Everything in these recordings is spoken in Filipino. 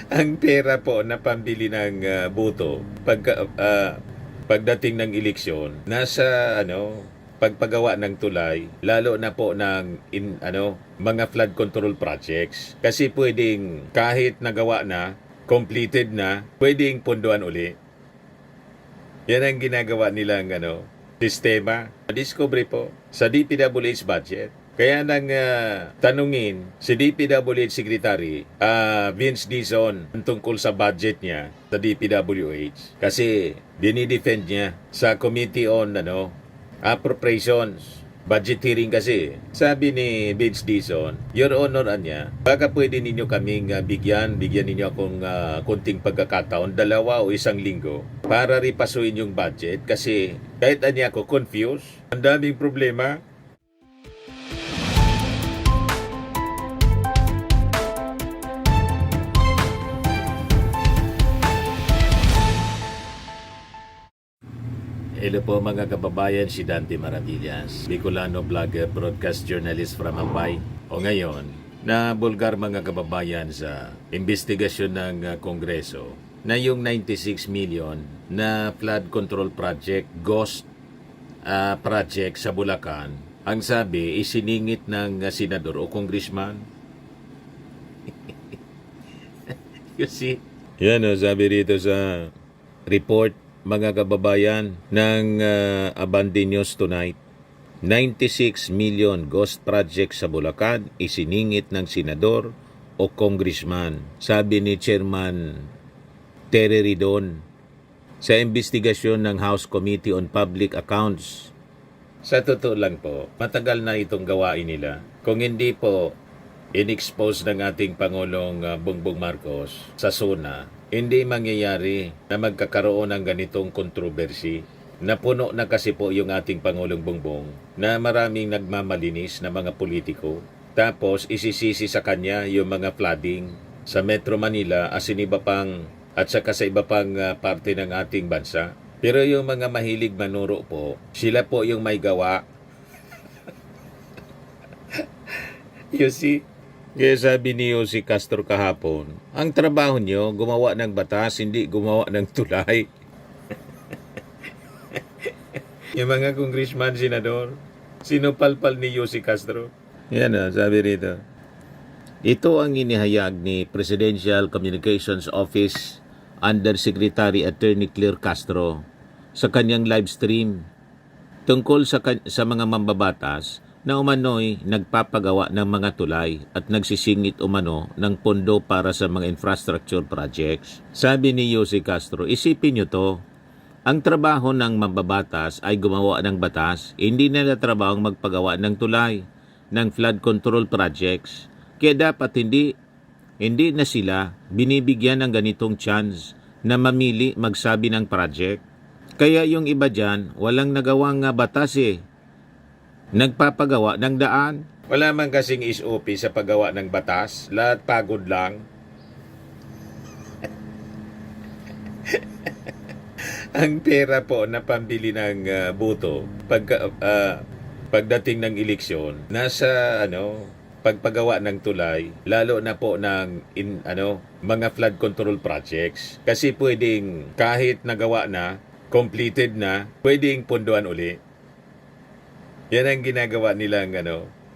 Ang pera po na pambili ng boto pagdating ng eleksyon, nasa pagpagawa ng tulay, lalo na po ng mga flood control projects. Kasi pwedeng kahit nagawa na, completed na, pwedeng punduan uli. Yan ang ginagawa nilang sistema. Discovery po sa DPWH budget. Kaya nang tanungin si DPWH Secretary Vince Dizon tungkol sa budget niya sa DPWH kasi dinidefend niya sa Committee on Appropriations. Budget hearing kasi. Sabi ni Vince Dizon, Your Honor, baka pwede ninyo kaming bigyan ninyo akong kunting pagkakataon, 2 o 1 linggo para ripasuin yung budget kasi kahit ako confused, ang daming problema. Hello po mga kababayan, si Dante Maravillas, Bicolano vlogger, broadcast journalist from Mumbai. O ngayon, na bulgar mga kababayan sa investigasyon ng Kongreso na yung 96 million na flood control project, ghost project sa Bulacan, ang sabi, isiningit ng senador o congressman. You see? Yan o, sabi rito sa report, mga kababayan ng Abante News Tonight, 96 million ghost project sa Bulacan isiningit ng senador o congressman, sabi ni Chairman Terry Ridon sa investigasyon ng House Committee on Public Accounts. Sa totoo lang po, matagal na itong gawain nila. Kung hindi po in-expose ng ating Pangulong Bongbong Marcos sa SONA, hindi mangyayari na magkakaroon ng ganitong kontrobersy. Napuno na kasi po yung ating Pangulong Bongbong na maraming nagmamalinis na mga politiko. Tapos isisisi sa kanya yung mga flooding sa Metro Manila at saka sa iba pang parte ng ating bansa. Pero yung mga mahilig manuro po, sila po yung may gawa. You see? Kaya sabi ni Jose Castro kahapon, ang trabaho nyo, gumawa ng batas, hindi gumawa ng tulay. Yung mga congressman, senador, sinupalpal ni Jose Castro. Yan sabi rito. Ito ang inihayag ni Presidential Communications Office Undersecretary Attorney Claire Castro sa kanyang live stream tungkol sa mga mambabatas na umano'y nagpapagawa ng mga tulay at nagsisingit umano ng pondo para sa mga infrastructure projects. Sabi ni Jose Castro, isipin nyo to, ang trabaho ng mambabatas ay gumawa ng batas, hindi nila trabahong magpagawa ng tulay, ng flood control projects. Kaya dapat hindi na sila binibigyan ng ganitong chance na mamili magsabi ng project. Kaya yung iba dyan, walang nagawang batas nagpapagawa ng daan. Wala man kasing SOP sa paggawa ng batas. Lahat pagod lang. Ang pera po na pambili ng boto pagdating ng eleksyon, nasa pagpagawa ng tulay, lalo na po ng mga flood control projects. Kasi pwedeng kahit nagawa na, completed na, pwedeng punduan uli. Yan ang ginagawa nilang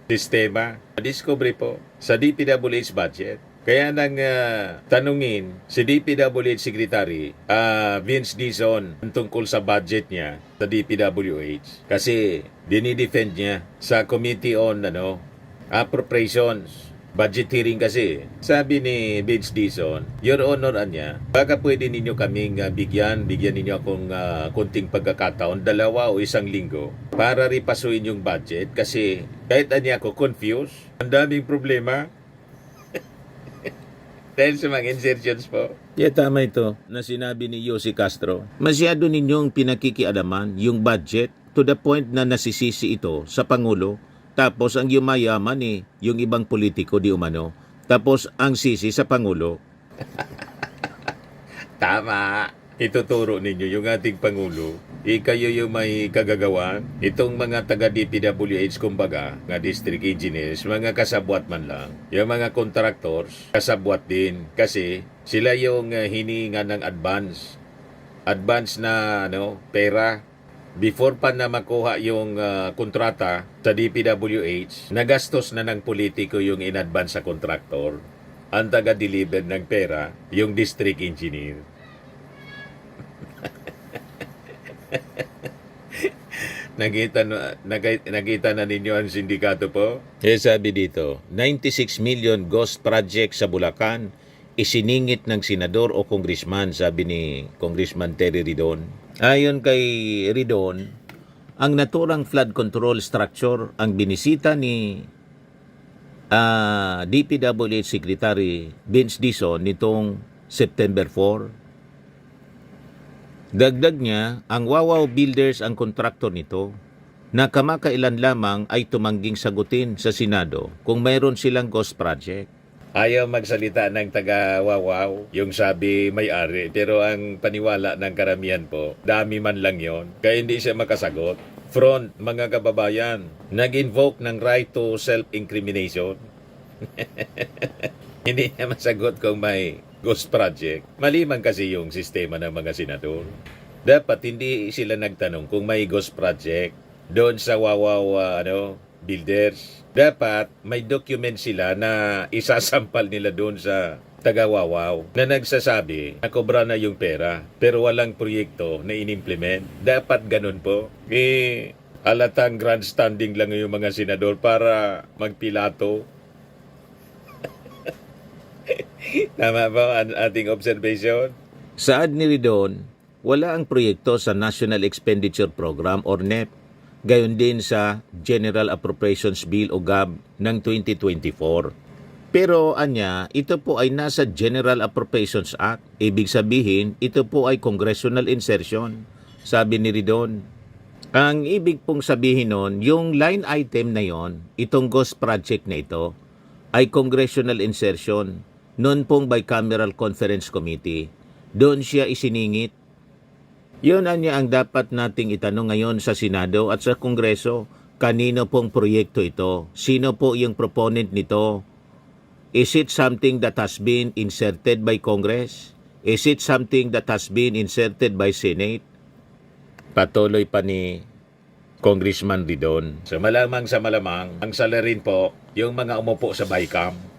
sistema. Discovery po sa DPWH budget. Kaya nang tanungin si DPWH Secretary Vince Dizon tungkol sa budget niya sa DPWH kasi dinidefend niya sa Committee on Appropriations. Budget hearing kasi. Sabi ni Vince Dizon, Your Honor, baka pwede ninyo kaming bigyan ninyo akong kunting pagkakataon, 2 o 1 linggo para ripasuin yung budget kasi kahit ako confused, ang daming problema. Dahil sa mga insertions po. Tama ito na sinabi ni Jose Castro. Masyado ninyong pinakikialaman yung budget to the point na nasisisi ito sa Pangulo. Tapos ang yumayaman yung ibang politiko di umano. Tapos ang sisi sa Pangulo. Tama. Ituturo ninyo yung ating Pangulo. Kayo yung may kagagawan. Itong mga taga-DPWH kumbaga, nga district engineers, mga kasabwat man lang. Yung mga contractors, kasabwat din. Kasi Sila yung hinihingan ng advance na pera. Before pa na makuha yung kontrata sa DPWH, nagastos na ng politiko yung in-advance sa kontraktor. Ang taga-deliver ng pera, yung district engineer. Nakita na ninyo ang sindikato po? Sabi dito, 96 million ghost project sa Bulacan, isiningit ng senador o congressman, sabi ni Congressman Terry Ridon. Ayon kay Ridon, ang naturang flood control structure ang binisita ni DPWH Secretary Vince Dizon nitong September 4. Dagdag niya, ang Wawaw Builders ang kontraktor nito na kamakailan lamang ay tumangging sagutin sa Senado kung mayroon silang ghost project. Ayaw magsalita ng taga-Wawaw, yung sabi may-ari, pero ang paniwala ng karamihan po, dami man lang yon, kaya hindi siya makasagot. Front, mga kababayan, nag-invoke ng right to self-incrimination. Hindi niya masagot kung may ghost project. Mali man kasi yung sistema ng mga senador. Dapat hindi sila nagtanong kung may ghost project doon sa Wawaw Builders. Dapat may document sila na isasampal nila doon sa taga-Wawaw na nagsasabi na kobra na yung pera pero walang proyekto na inimplement. Dapat ganun po. Halatang grandstanding lang yung mga senador para magpilato. Tama ba ang ating observation? Saad ni Ridon, wala ang proyekto sa National Expenditure Program or NEP, gayon din sa General Appropriations Bill o GAB ng 2024. Pero anya, ito po ay nasa General Appropriations Act. Ibig sabihin, ito po ay congressional insertion, sabi ni Ridon. Ang ibig pong sabihin nun, yung line item na yon, itong ghost project na ito, ay congressional insertion noon pong Bicameral Conference Committee. Doon siya isiningit. Yun anya ang dapat nating itanong ngayon sa Senado at sa Kongreso. Kanino pong proyekto ito? Sino po yung proponent nito? Is it something that has been inserted by Congress? Is it something that has been inserted by Senate? Patuloy pa ni Congressman Ridon. So malamang sa malamang, ang salarin po, yung mga umupo sa BICAM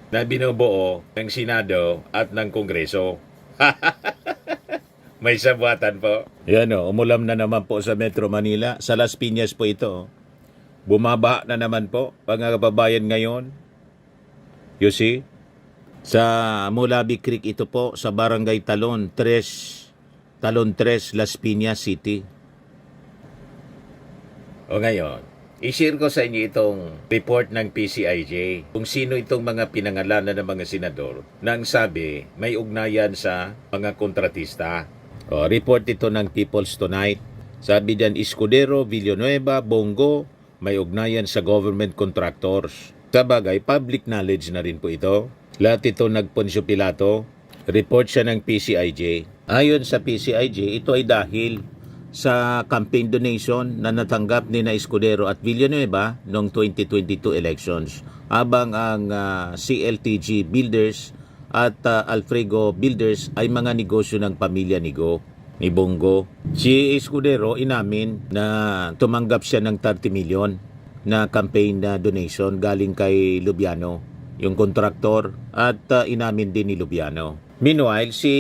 na binubuo ng Senado at ng Kongreso. May sabuatan po. Yan umulam na naman po sa Metro Manila. Sa Las Piñas po ito. Bumaba na naman po, mga kababayan ngayon. You see? Sa Mulabi Creek ito po, sa Barangay Talon 3, Las Piñas City. O ngayon, i-share ko sa inyo itong report ng PCIJ kung sino itong mga pinangalanan ng mga senador na ang sabi may ugnayan sa mga kontratista. Report ito ng People's Tonight. Sabi diyan, Escudero, Villanueva, Bongo, may ugnayan sa government contractors. Sa bagay, public knowledge na rin po ito. Lahat ito nagponsyo Pilato. Report siya ng PCIJ. Ayon sa PCIJ, ito ay dahil sa campaign donation na natanggap ni na Escudero at Villanueva noong 2022 elections. Habang ang CLTG Builders at Alfrego Builders ay mga negosyo ng pamilya ni Bongo. Si Escudero inamin na tumanggap siya ng 30 million na campaign na donation galing kay Lubiano, yung kontraktor, at inamin din ni Lubiano. Meanwhile, si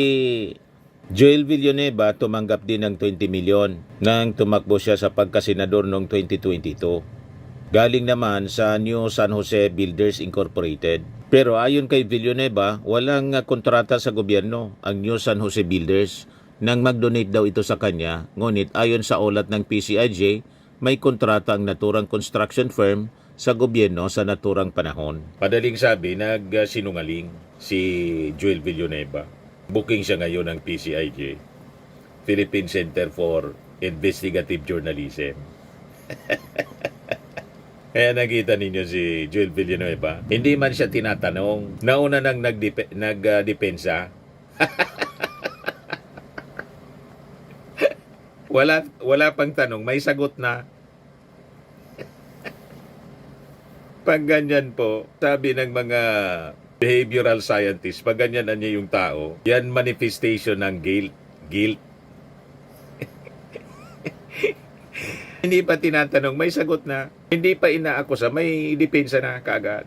Joel Villanueva tumanggap din ng 20 million nang tumakbo siya sa pagkasenador noong 2022. Galing naman sa New San Jose Builders Incorporated. Pero ayon kay Villanueva, walang kontrata sa gobyerno ang New San Jose Builders nang mag-donate daw ito sa kanya. Ngunit ayon sa ulat ng PCIJ, may kontrata ang naturang construction firm sa gobyerno sa naturang panahon. Padaling sabi, nagsinungaling si Joel Villanueva. Booking siya ngayon ng PCIJ, Philippine Center for Investigative Journalism. Kaya nakita ninyo si Joel Villanueva, hindi man siya tinatanong, nauna nang nagdepensa. wala pang tanong, may sagot na. Pag ganyan po, sabi ng mga behavioral scientist, pag ganyan niya yung tao, yan manifestation ng guilt. Guilt. Hindi pa tinatanong, may sagot na. Hindi pa inaakusa, may depensa na kaagad.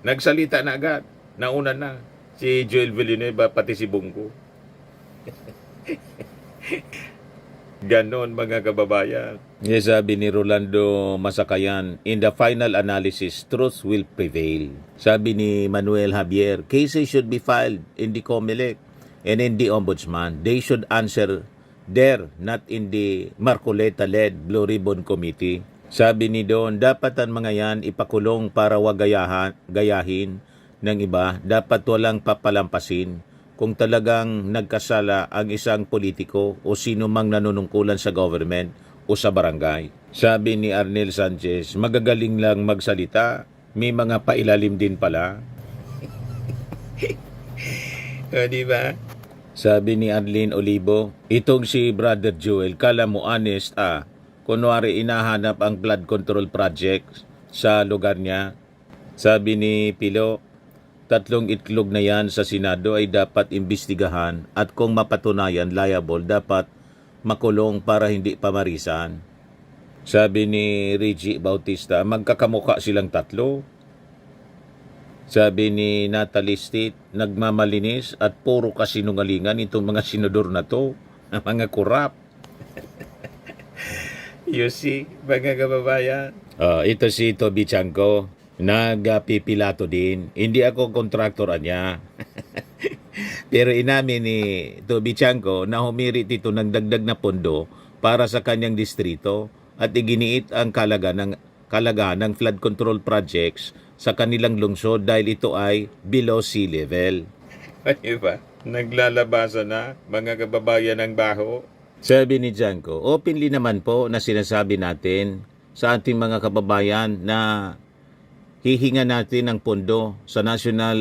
Nagsalita na agad. Nauna na. Si Joel Villanueva, pati si Bongo. Ganon mga kababayan. Yes, sabi ni Rolando Masakayan, in the final analysis, truth will prevail. Sabi ni Manuel Javier, cases should be filed in the COMELEC and in the Ombudsman. They should answer there, not in the Marcoleta-led Blue Ribbon Committee. Sabi ni Don, dapat ang mga yan ipakulong para wag gayahin ng iba. Dapat walang papalampasin. Kung talagang nagkasala ang isang politiko o sino mang nanunungkulan sa government o sa barangay. Sabi ni Arnel Sanchez, magagaling lang magsalita. May mga pailalim din pala. Di ba? Sabi ni Arlene Olivo, itong si Brother Joel, kala mo honest kunwari inahanap ang blood control project sa lugar niya. Sabi ni Pilo, 3 itlog na yan sa Senado ay dapat imbestigahan at kung mapatunayan liable, dapat makulong para hindi pamarisan. Sabi ni Reggie Bautista, magkakamukha silang 3. Sabi ni Natalie State, nagmamalinis at puro kasinungalingan itong mga senador na to, mga kurap. You see, mga kababayan. Ito si Toby Chanko, nagpipilato din. Hindi ako kontraktor niya. Pero inamin ni Toby Chanko na humirit ito ng dagdag na pondo para sa kanyang distrito at iginiit ang kalaga ng flood control projects sa kanilang lungsod dahil ito ay below sea level. Diba? Naglalabasa na mga kababayan ng baho. Sabi ni Janko, openly naman po na sinasabi natin sa ating mga kababayan na hihinga natin ng pondo sa national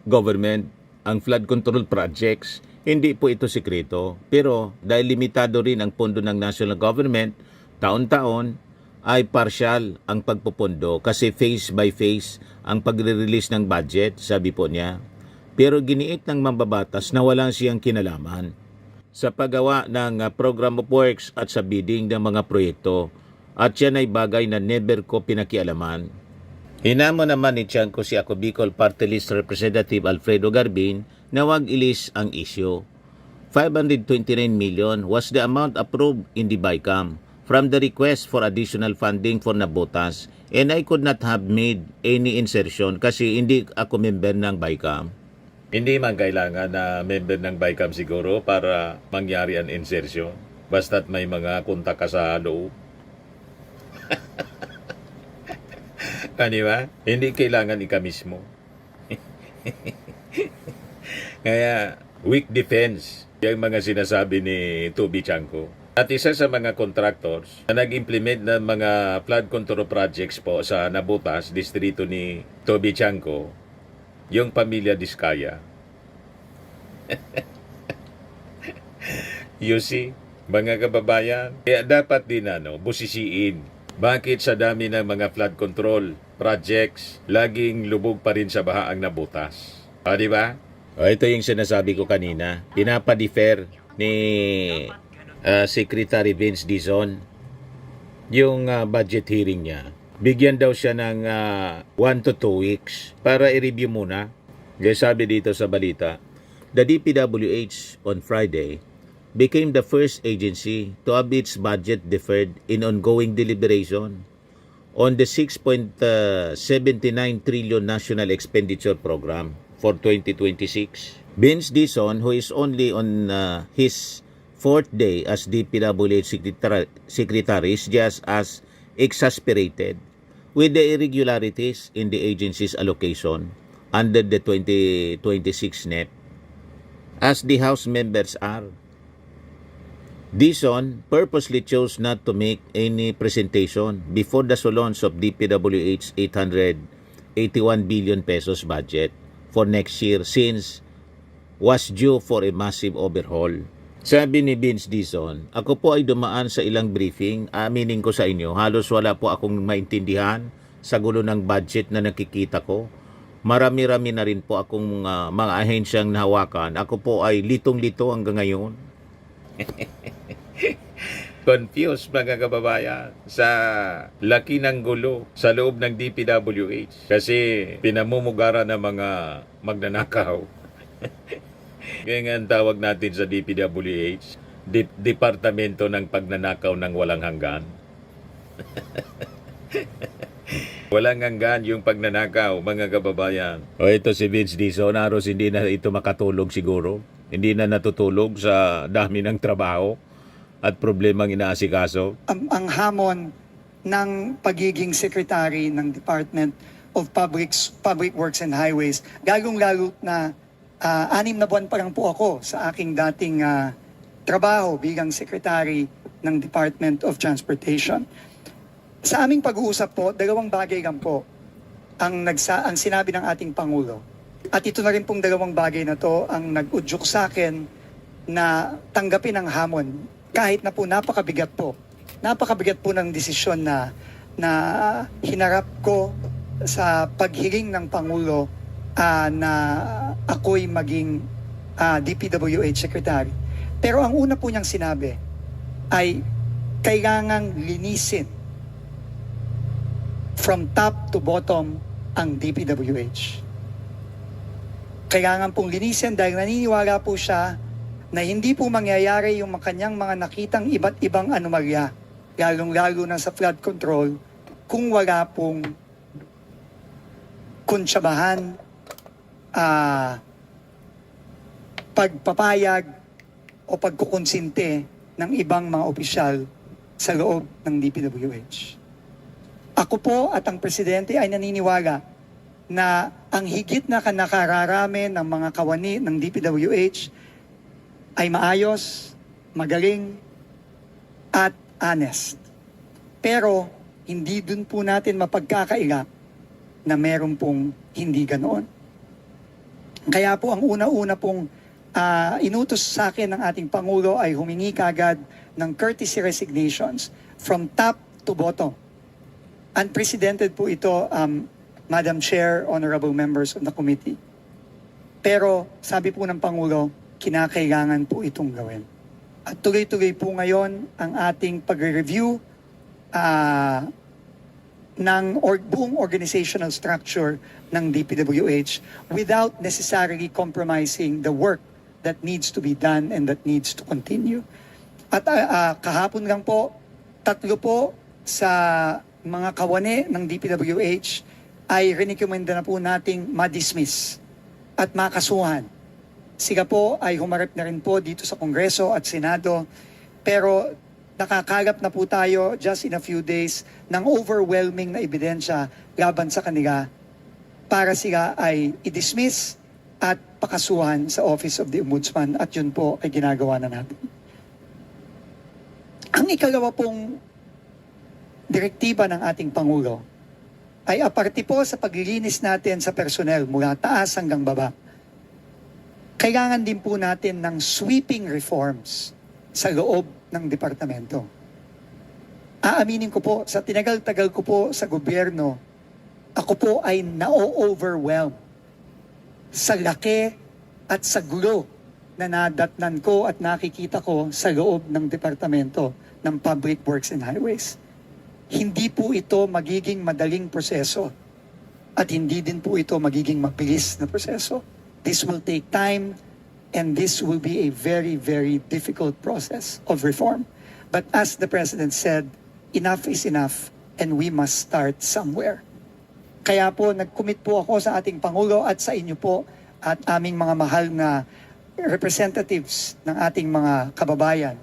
government ang flood control projects. Hindi po ito sikreto. Pero dahil limitado rin ang pondo ng national government, taon-taon ay partial ang pagpupondo kasi phase by phase ang pagre-release ng budget, sabi po niya. Pero giniit ng mambabatas na walang siyang kinalaman sa paggawa ng program of works at sa bidding ng mga proyekto. At yan ay bagay na never ko pinakialaman. Hinamo naman ni Chanko si Ako Bicol Party List Representative Alfredo Garbin na wag ilis ang issue. 529 million was the amount approved in the BICAM from the request for additional funding for Nabotas, and I could not have made any insertion kasi hindi ako member ng BICAM. Hindi man kailangan na member ng BICAM siguro para mangyari ang insertion. Basta't may mga kontak ka sa loob. Di ba? Hindi kailangan ika mismo. Kaya, weak defense yung mga sinasabi ni Toby Chanko. At isa sa mga contractors na nag-implement ng mga flood control projects po sa Nabotas, distrito ni Toby Chanko, yung pamilya Diskaya. You see, mga kababayan, kaya dapat din busisiin. Bakit sa dami ng mga flood control projects, laging lubog pa rin sa baha ang Nabotas? Di ba? Ito yung sinasabi ko kanina. Pinapa-defer ni Secretary Vince Dizon yung budget hearing niya. Bigyan daw siya ng 1 to 2 weeks para i-review muna. Kaya sabi dito sa balita, the DPWH on Friday became the first agency to have its budget deferred in ongoing deliberation on the 6.79 trillion National Expenditure Program for 2026. Vince Dizon, who is only on his 4th day as DPWH Secretary, is just as exasperated with the irregularities in the agency's allocation under the 2026 NEP as the House members are. Dizon purposely chose not to make any presentation before the launch of DPWH's 881 billion pesos budget for next year since was due for a massive overhaul. Sabi ni Vince Dizon, ako po ay dumaan sa ilang briefing, aminin ko sa inyo, halos wala po akong maintindihan sa gulo ng budget na nakikita ko. Marami-rami na rin po akong mga ahensyang nahawakan. Ako po ay litong-lito hanggang ngayon. Confused mga kababayan sa laki ng gulo sa loob ng DPWH kasi pinamumugara ng mga magnanakaw. Kaya nga ang tawag natin sa DPWH, Departamento ng Pagnanakaw ng Walang Hanggan. Walang hanggan yung pagnanakaw, mga kababayan. O ito si Vince Dizon, halos hindi na ito makatulog siguro. Hindi na natutulog sa dami ng trabaho at problemang inaasikaso. Ang hamon ng pagiging secretary ng Department of Public Works and Highways, lalong-lalo na 6 na buwan pa lang po ako sa aking dating trabaho bilang secretary ng Department of Transportation. Sa aming pag-uusap po, 2 bagay lang po ang sinabi ng ating Pangulo. At ito na rin pong 2 bagay na to ang nag-udyok sa akin na tanggapin ang hamon kahit na po napakabigat po. Napakabigat po ng desisyon na hinarap ko sa paghiling ng Pangulo na ako'y maging DPWH Secretary. Pero ang una po niyang sinabi ay kailangang linisin from top to bottom ang DPWH. Kailangan pong linisin dahil naniniwala po siya na hindi po mangyayari yung kanyang mga nakitang iba't ibang anomalya, lalong-lalo na sa flood control, kung wala pong kunsyabahan, pagpapayag o pagkukonsinte ng ibang mga opisyal sa loob ng DPWH. Ako po at ang Presidente ay naniniwala na ang higit na nakararami ng mga kawani ng DPWH ay maayos, magaling, at honest. Pero hindi dun po natin mapagkakaila na meron pong hindi ganoon. Kaya po ang una-una pong inutos sa akin ng ating Pangulo ay humingi kagad ng courtesy resignations from top to bottom. Unprecedented po ito, Madam Chair, honorable members of the committee. Pero sabi po ng Pangulo, kinakailangan po itong gawin. At tuloy-tuloy po ngayon ang ating pag-review ng buong organizational structure ng DPWH without necessarily compromising the work that needs to be done and that needs to continue. At kahapon lang po, 3 po sa mga kawani ng DPWH ay rinikomenda na po nating ma-dismiss at makasuhan. Sila po ay humarap na rin po dito sa Kongreso at Senado, pero nakakalap na po tayo just in a few days ng overwhelming na ebidensya laban sa kanila para sila ay i-dismiss at pakasuhan sa Office of the Ombudsman, at yun po ay ginagawa na natin. Ang ikalawa pong direktiba ng ating Pangulo ay aparte po sa paglilinis natin sa personnel mula taas hanggang baba. Kailangan din po natin ng sweeping reforms sa loob ng departamento. Aaminin ko po, sa tinagal-tagal ko po sa gobyerno, ako po ay na-overwhelm sa laki at sa gulo na nadatnan ko at nakikita ko sa loob ng departamento ng Public Works and Highways. Hindi po ito magiging madaling proseso at hindi din po ito magiging mabilis na proseso. This will take time and this will be a very, very difficult process of reform. But as the President said, enough is enough and we must start somewhere. Kaya po nag-commit po ako sa ating Pangulo at sa inyo po at aming mga mahal na representatives ng ating mga kababayan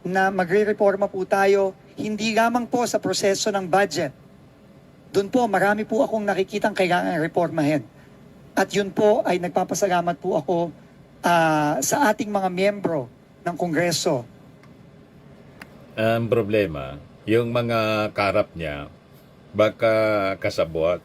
na magre-reforma po tayo hindi lamang po sa proseso ng budget. Doon po marami po akong nakikitang kailangan reformahin. At yun po ay nagpapasalamat po ako sa ating mga miyembro ng Kongreso. Ang problema, yung mga karap niya, baka kasabwat.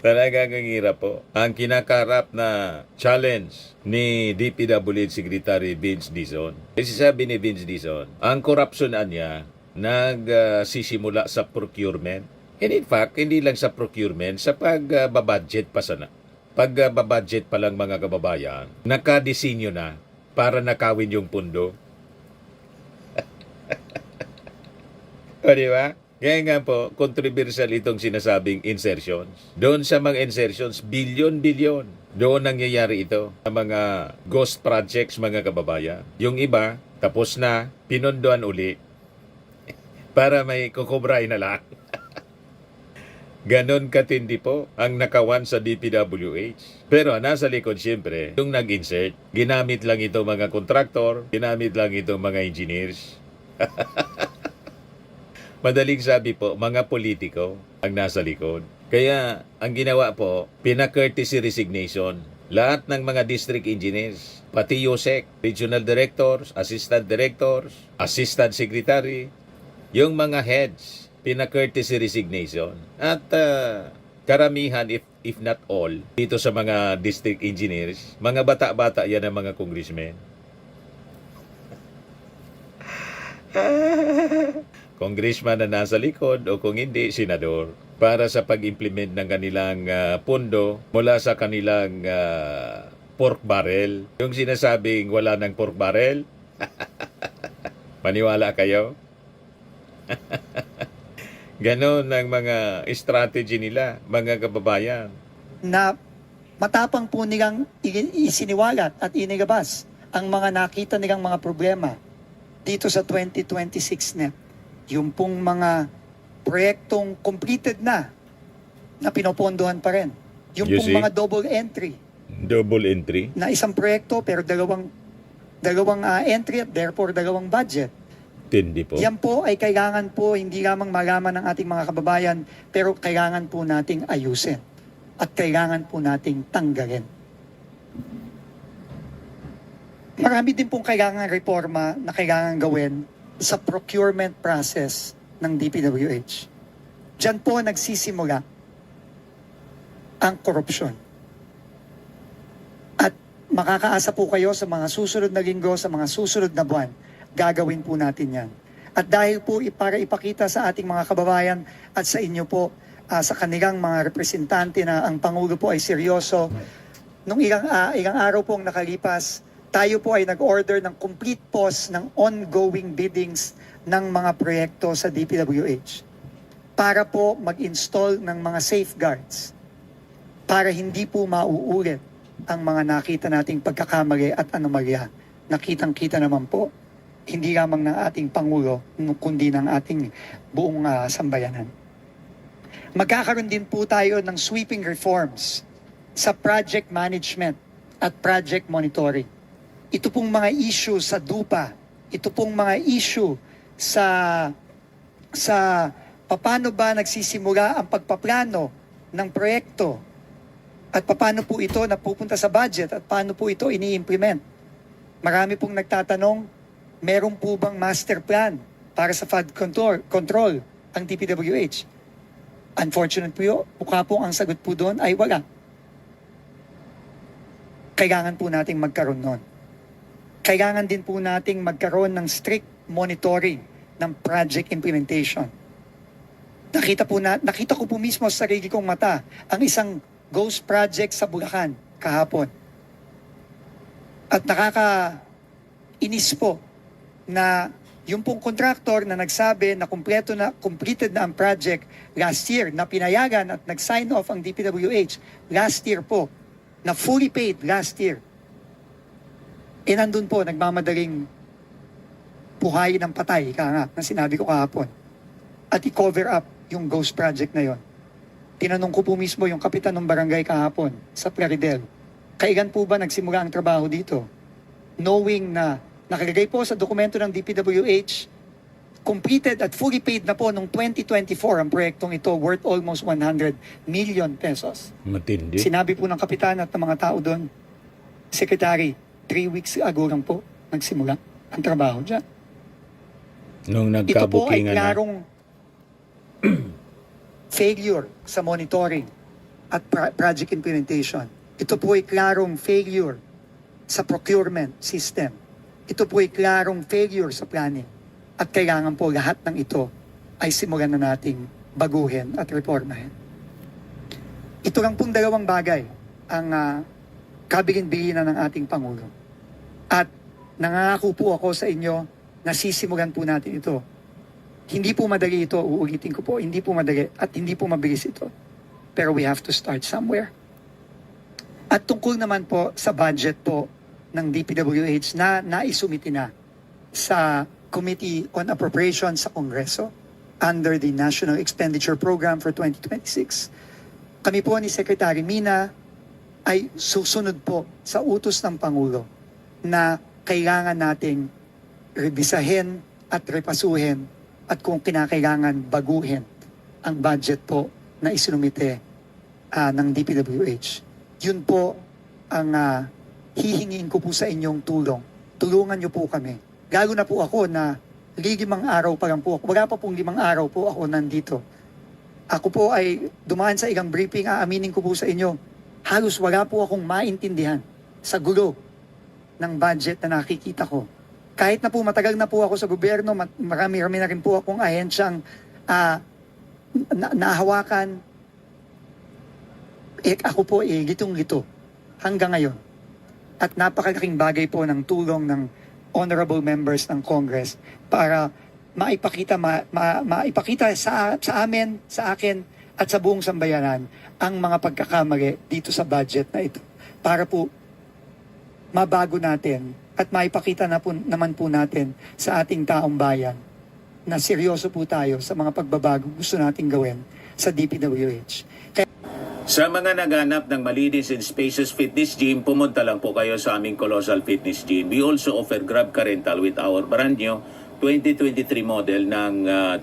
Talagang ang hirap po. Ang kinakarap na challenge ni DPWH Secretary Vince Dizon. Kasi sabi ni Vince Dizon, ang korupsyonan niya nagsisimula sa procurement And in fact, hindi lang sa procurement, sa pagbabudget pa sana. Pagbabudget pa lang mga kababayan, nakadesinyo na para nakawin yung pundo. O di ba? Kaya nga po, controversial itong sinasabing insertions. Doon sa mga insertions, bilyon-bilyon. Doon nangyayari ito sa mga ghost projects, mga kababayan. Yung iba, tapos na, pinondoan uli para may kukubrain na lang. Ganon katindi po ang nakawan sa DPWH. Pero nasa likod siyempre, yung nag-insert, ginamit lang ito mga kontraktor, ginamit lang ito mga engineers. Madaling sabi po, mga politiko ang nasa likod. Kaya ang ginawa po, pina-courtesy resignation. Lahat ng mga district engineers, pati USEC, regional directors, assistant secretary, yung mga heads, pina-courtesy resignation. At karamihan, if not all, dito sa mga district engineers, mga bata-bata yan ang mga congressmen. Congressman na nasa likod o kung hindi, senador para sa pag-implement ng kanilang pondo mula sa kanilang pork barrel. Yung sinasabing wala ng pork barrel, maniwala kayo? Ganon ang mga strategy nila, mga kababayan. Na matapang po nilang isiniwalat at inilabas ang mga nakita nilang mga problema dito sa 2026 NEP. Yung pong mga proyektong completed na pinopondohan pa rin. Yung You pong see? mga double entry Double entry. na isang proyekto pero dalawang entry at therefore dalawang budget. Tindi po. Yan po ay kailangan po hindi lamang malaman ng ating mga kababayan pero kailangan po nating ayusin at kailangan po nating tanggalin. Marami din pong kailangan reforma na kailangan gawin sa procurement process ng DPWH. Diyan po nagsisimula ang korupsyon. At makakaasa po kayo sa mga susunod na linggo, sa mga susunod na buwan, gagawin po natin yan. At dahil po para ipakita sa ating mga kababayan at sa inyo po, sa kanilang mga representante na ang Pangulo po ay seryoso, nung ilang araw pong nakalipas, tayo po ay nag-order ng complete pause ng ongoing biddings ng mga proyekto sa DPWH para po mag-install ng mga safeguards para hindi po mauulit ang mga nakita nating pagkakamali at anomalya. Nakitang-kita naman po, hindi lamang ng ating Pangulo, kundi ng ating buong sambayanan. Magkakaroon din po tayo ng sweeping reforms sa project management at project monitoring. Ito pong mga issue sa DUPA, ito pong mga issue sa paano ba nagsisimula ang pagpaplano ng proyekto at paano po ito napupunta sa budget at paano po ito ini-implement. Marami pong nagtatanong, meron po bang master plan para sa flood control ang DPWH? Unfortunately po, mukha po ang sagot po doon ay wala. Kailangan po nating magkaroon nun. Kailangan din po nating magkaroon ng strict monitoring ng project implementation. Nakita ko po mismo sa sarili kong mata ang isang ghost project sa Bulacan kahapon. At nakaka-inis po na yung pong contractor na nagsabi na completed na ang project last year, na pinayagan at nag-sign off ang DPWH last year po, na fully paid last year. Nandun po, nagmamadaling buhayin ng patay, na sinabi ko kahapon. At i-cover up yung ghost project na yon. Tinanong ko po mismo yung kapitan ng barangay kahapon sa Plaridel, kailan po ba nagsimula ang trabaho dito? Knowing na nakalagay po sa dokumento ng DPWH, completed at fully paid na po noong 2024 ang proyektong ito worth almost 100 million pesos. Matindi. Sinabi po ng kapitan at ng mga tao doon, Secretary, 3 weeks ago lang po nagsimula ang trabaho dyan. Nung Ito po ay nagkabukingan na. klarong failure sa monitoring at project implementation. Ito po ay klarong failure sa procurement system. Ito po ay klarong failure sa planning. At kailangan po lahat ng ito ay simulan na nating baguhin at reformahin. Ito lang pong dalawang bagay ang kabilin-bilinan ng ating Pangulo. At nangangako po ako sa inyo na sisimulan po natin ito. Hindi po madali ito, uulitin ko po, hindi po madali at hindi po mabilis ito. Pero we have to start somewhere. At tungkol naman po sa budget po ng DPWH na naisumiti na sa Committee on Appropriations sa Kongreso under the National Expenditure Program for 2026. Kami po ni Secretary Mina ay susunod po sa utos ng Pangulo na kailangan nating rebisahin at repasuhin at kung kinakailangan baguhin ang budget po na isinumite ng DPWH. Yun po ang hihingin ko po sa inyong tulong. Tulungan niyo po kami. Lalo na po ako na 5 araw pa lang po ako. Wala pa pong 5 araw po ako nandito. Ako po ay dumaan sa ilang briefing, aaminin ko po sa inyo, halos wala po akong maintindihan sa gulo ng budget na nakikita ko. Kahit na po matagal na po ako sa gobyerno, marami-rami na rin po akong ahensyang nahawakan. Ako po gitong-gito hanggang ngayon. At napakalaking bagay po ng tulong ng honorable members ng Congress para maipakita sa amin, sa akin, at sa buong sambayanan ang mga pagkakamali dito sa budget na ito. Para po mabago natin at maipakita naman po natin sa ating taong bayan na seryoso po tayo sa mga pagbabago gusto nating gawin sa DPWH. Sa mga naghanap ng malinis and spacious fitness gym, pumunta lang po kayo sa aming Colossal Fitness Gym. We also offer Grab Car Rental with our brand new 2023 model ng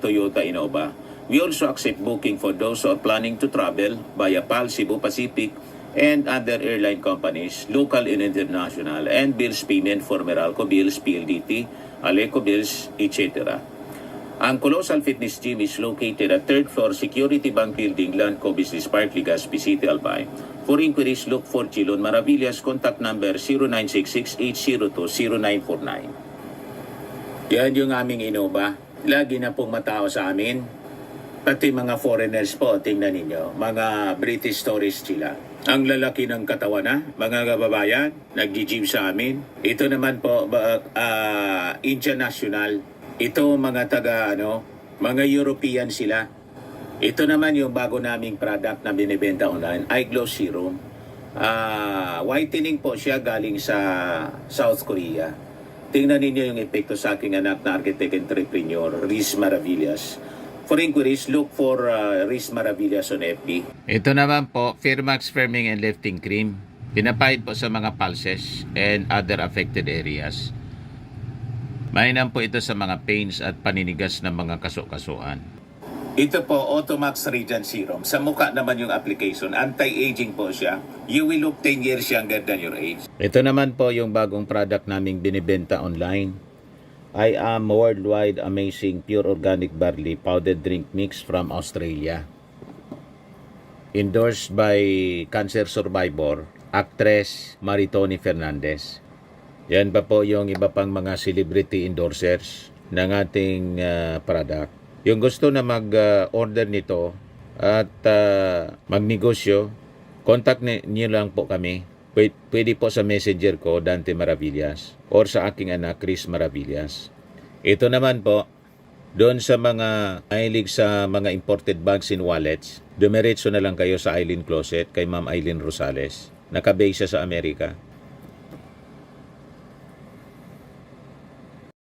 Toyota Innova. We also accept booking for those who are planning to travel via PAL, Cebu Pacific, and other airline companies, local and international, and bills payment for Meralco Bills, PLDT, Aleco Bills, etc. Ang Colossal Fitness Gym is located at 3rd floor Security Bank Building, Landco Business Park, Legazpi City, Albay. For inquiries, look for Chilon Maravillas. Contact number 0966-802-0949. Yan yung aming Innova. Lagi na pong matao sa amin. Pati mga foreigners po, tingnan ninyo. Mga British tourists sila. Ang lalaki ng katawan na, mga kababayan, nag-gym sa amin. Ito naman po, international. Ito mga mga European sila. Ito naman yung bago naming product na binibenta online, iGlow Serum. Whitening po siya galing sa South Korea. Tingnan ninyo yung epekto sa aking anak na architect entrepreneur, Riz Maravillas. For inquiries, look for Riz Maravillas on FB. Ito naman po, Firmax Firming and Lifting Cream. Pinapahid po sa mga pulses and other affected areas. Mainam po ito sa mga pains at paninigas ng mga kaso-kasuan. Ito po, Automax Radiant Serum. Sa mukha naman yung application. Anti-aging po siya. You will look 10 years younger than your age. Ito naman po yung bagong product naming binibenta online. I am worldwide amazing pure organic barley powdered drink mix from Australia. Endorsed by cancer survivor, actress Maritoni Fernandez. Yan pa po yung iba pang mga celebrity endorsers ng ating product. Yung gusto na mag-order nito at magnegosyo, contact niyo lang po kami. Pwede po sa messenger ko, Dante Maravillas, or sa aking anak, Chris Maravillas. Ito naman po, doon sa mga mahilig sa mga imported bags and wallets, dumiretso na lang kayo sa Eileen Closet kay Ma'am Eileen Rosales. Nakabase siya sa Amerika.